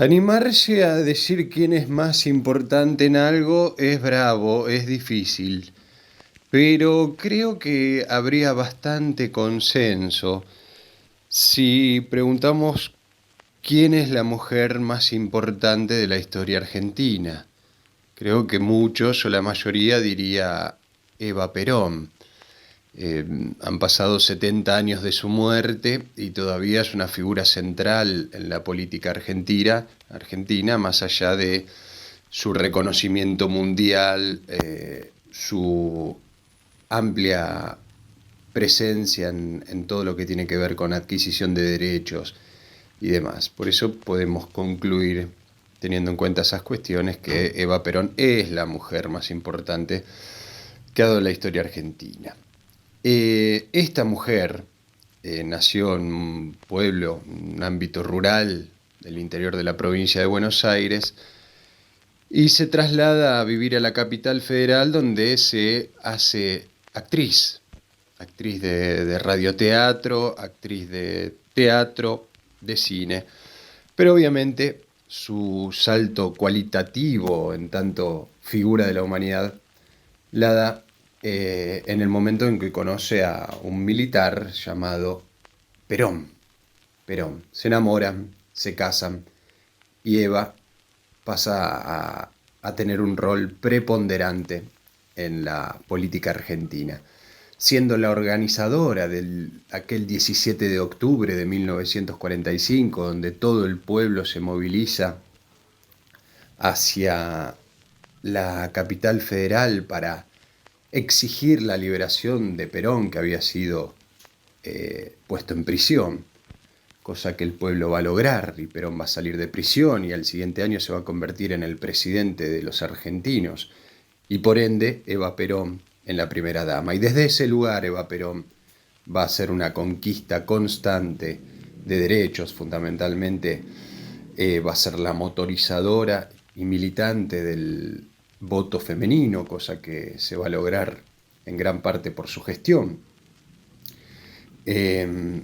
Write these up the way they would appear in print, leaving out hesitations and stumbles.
Animarse a decir quién es más importante en algo es bravo, es difícil, pero creo que habría bastante consenso si preguntamos quién es la mujer más importante de la historia argentina. Creo que muchos o la mayoría diría Eva Perón. Eh, Han pasado 70 años de su muerte y todavía es una figura central en la política argentina, más allá de su reconocimiento mundial, su amplia presencia en todo lo que tiene que ver con adquisición de derechos y demás. Por eso podemos concluir, teniendo en cuenta esas cuestiones, que Eva Perón es la mujer más importante que ha dado la historia argentina. Esta mujer nació en un pueblo, un ámbito rural del interior de la provincia de Buenos Aires y se traslada a vivir a la capital federal donde se hace actriz, actriz de radioteatro, actriz de teatro, de cine, pero obviamente su salto cualitativo en tanto figura de la humanidad la da en el momento en que conoce a un militar llamado Perón. Perón. Se enamoran, se casan y Eva pasa a tener un rol preponderante en la política argentina, siendo la organizadora de aquel 17 de octubre de 1945, donde todo el pueblo se moviliza hacia la capital federal para exigir la liberación de Perón, que había sido puesto en prisión, cosa que el pueblo va a lograr, y Perón va a salir de prisión y al siguiente año se va a convertir en el presidente de los argentinos, y por ende Eva Perón en la primera dama. Y desde ese lugar Eva Perón va a hacer una conquista constante de derechos, fundamentalmente va a ser la motorizadora y militante del voto femenino, cosa que se va a lograr en gran parte por su gestión. Eh,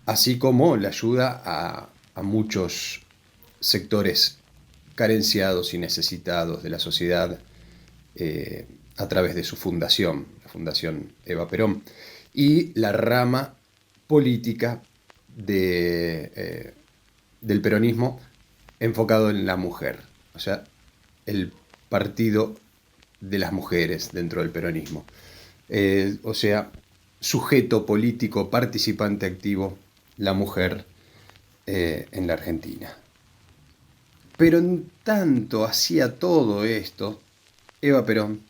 Así como la ayuda a muchos sectores carenciados y necesitados de la sociedad a través de su fundación, la Fundación Eva Perón, y la rama política del peronismo enfocado en la mujer, o sea, el partido de las mujeres dentro del peronismo. O sea, sujeto político, participante activo, la mujer en la Argentina. Pero en tanto hacía todo esto, Eva Perón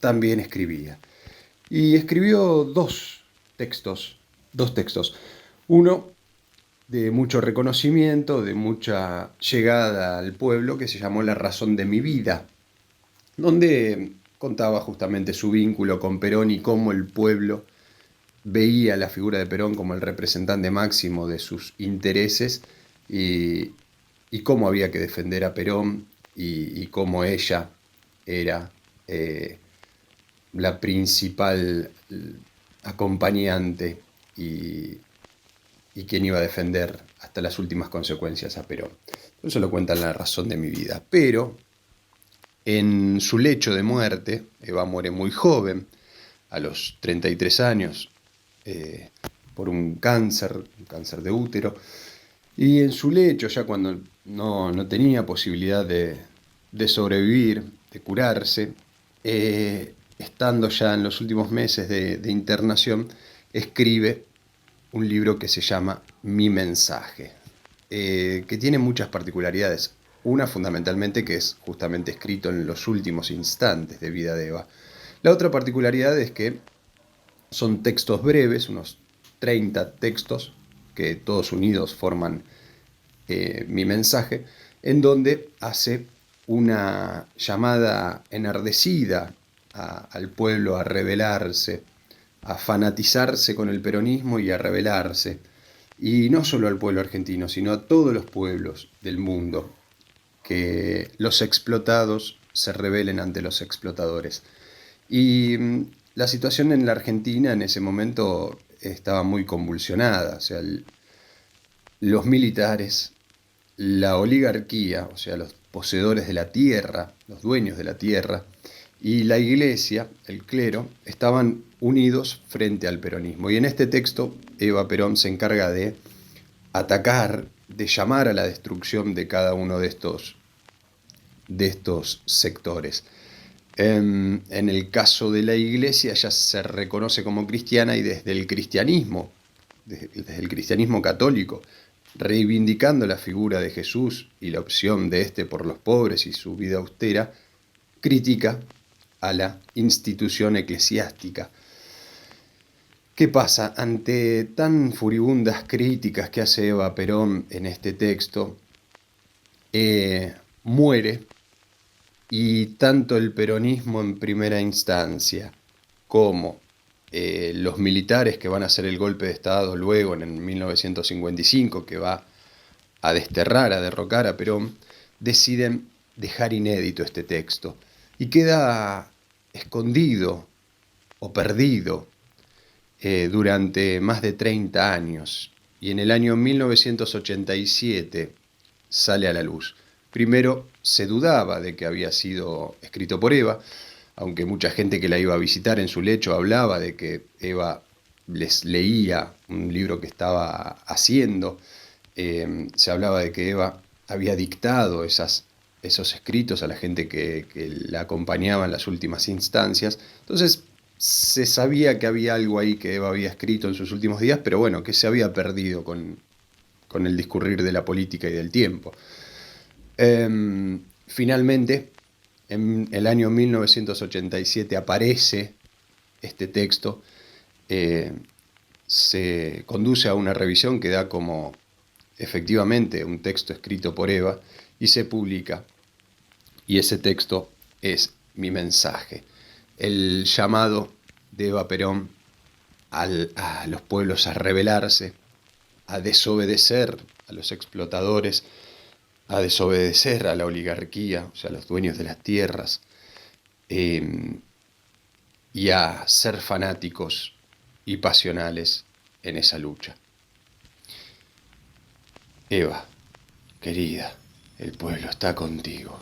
también escribía. Y escribió dos textos. Uno de mucho reconocimiento, de mucha llegada al pueblo, que se llamó La razón de mi vida, donde contaba justamente su vínculo con Perón y cómo el pueblo veía la figura de Perón como el representante máximo de sus intereses y, y cómo había que defender a Perón y cómo ella era la principal acompañante y quien iba a defender hasta las últimas consecuencias a Perón. Eso lo cuenta en La razón de mi vida. Pero en su lecho de muerte, Eva muere muy joven, a los 33 años, por un cáncer de útero, y en su lecho, ya cuando no tenía posibilidad de sobrevivir, de curarse, estando ya en los últimos meses de internación, escribe un libro que se llama Mi mensaje, que tiene muchas particularidades. Una fundamentalmente que es justamente escrito en los últimos instantes de vida de Eva. La otra particularidad es que son textos breves, unos 30 textos, que todos unidos forman Mi mensaje, en donde hace una llamada enardecida al pueblo a rebelarse, a fanatizarse con el peronismo y a rebelarse. Y no solo al pueblo argentino, sino a todos los pueblos del mundo, que los explotados se rebelen ante los explotadores. Y la situación en la Argentina en ese momento estaba muy convulsionada, o sea, los militares la oligarquía, o sea, los poseedores de la tierra, los dueños de la tierra, y la iglesia, el clero, estaban unidos frente al peronismo. Y en este texto, Eva Perón se encarga de atacar, de llamar a la destrucción de cada uno de estos sectores. En el caso de la iglesia, ella se reconoce como cristiana y desde el cristianismo católico, reivindicando la figura de Jesús y la opción de éste por los pobres y su vida austera, critica a la institución eclesiástica. ¿Qué pasa? Ante tan furibundas críticas que hace Eva Perón en este texto, muere, y tanto el peronismo en primera instancia como los militares que van a hacer el golpe de Estado luego en 1955, que va a desterrar, a derrocar a Perón, deciden dejar inédito este texto y queda escondido o perdido durante más de 30 años, y en el año 1987 sale a la luz. Primero se dudaba de que había sido escrito por Eva, aunque mucha gente que la iba a visitar en su lecho hablaba de que Eva les leía un libro que estaba haciendo. Se hablaba de que Eva había dictado esos escritos a la gente que la acompañaba en las últimas instancias. Entonces se sabía que había algo ahí que Eva había escrito en sus últimos días, pero bueno, que se había perdido con el discurrir de la política y del tiempo. Finalmente, en el año 1987 aparece este texto, se conduce a una revisión que da como efectivamente un texto escrito por Eva y se publica. Y ese texto es mi mensaje, el llamado de Eva Perón a los pueblos a rebelarse, a desobedecer a los explotadores, a desobedecer a la oligarquía, o sea, a los dueños de las tierras, y a ser fanáticos y pasionales en esa lucha. Eva, querida, el pueblo está contigo.